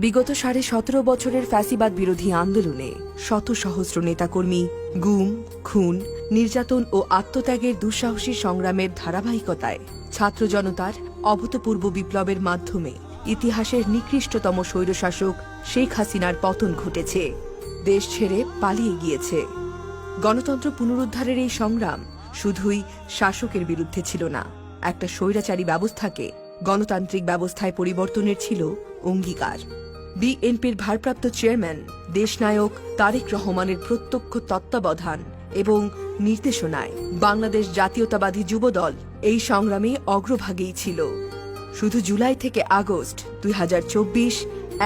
বিগত 17.5 বছরের ফ্যাসিবাদ বিরোধী আন্দোলনে শত সহস্র নেতাকর্মী গুম, খুন, নির্যাতন ও আত্মত্যাগের দুঃসাহসী সংগ্রামের ধারাবাহিকতায় ছাত্র জনতার অভূতপূর্ব বিপ্লবের মাধ্যমে ইতিহাসের নিকৃষ্টতম স্বৈরশাসক শেখ হাসিনার পতন ঘটেছে। দেশ ছেড়ে পালিয়ে গিয়েছে। গণতন্ত্র পুনরুদ্ধারের এই সংগ্রাম শুধুই শাসকের বিরুদ্ধে ছিল না, একটা স্বৈরাচারী ব্যবস্থাকে গণতান্ত্রিক ব্যবস্থায় পরিবর্তনের ছিল অঙ্গীকার। বিএনপির ভারপ্রাপ্ত চেয়ারম্যান দেশনায়ক তারেক রহমানের প্রত্যক্ষ তত্ত্বাবধান এবং নির্দেশনায় বাংলাদেশ জাতীয়তাবাদী যুবদল এই সংগ্রামে অগ্রভাগেই ছিল। শুধু জুলাই থেকে আগস্ট 2024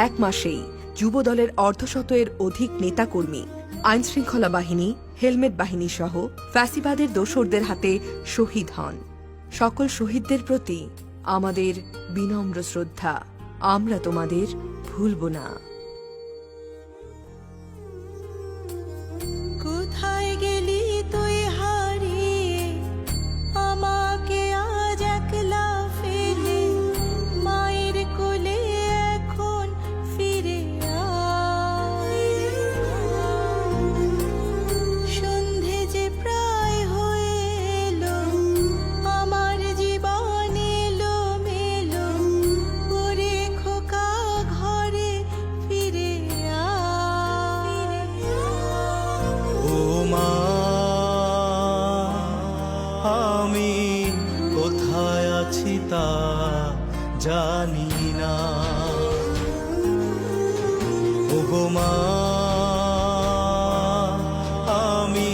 এক মাসেই যুবদলের অর্ধশতের অধিক নেতাকর্মী আইনশৃঙ্খলা বাহিনী, হেলমেট বাহিনী সহ ফ্যাসিবাদের দোসরদের হাতে শহীদ হন। সকল শহীদদের প্রতি আমাদের বিনম্র শ্রদ্ধা। আমরা তোমাদের ভুলব না। কোথায় গেলি তুই হারিয়ে, আমাকে আজ একলা ফেলে, মায়ের কোলে এখন ফিরে আয়। সন্ধে যে প্রায় হয়ে এলো, আমার জীবন এলো মেলো, ওরে খোকা ঘরে ফিরে আয়। ও মা, আমি কোথায় আছি তা জানি না। ও গো মা, আমি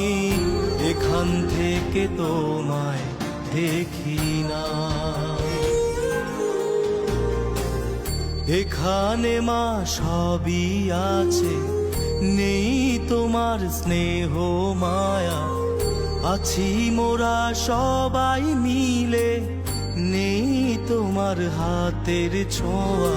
এখান থেকে তোমায় দেখি না। এখানে মা সবই আছে, নেই তোমার স্নেহ মায়া। আছি মোরা সবাই মিলে, নেই তোমার হাতের ছোঁয়া।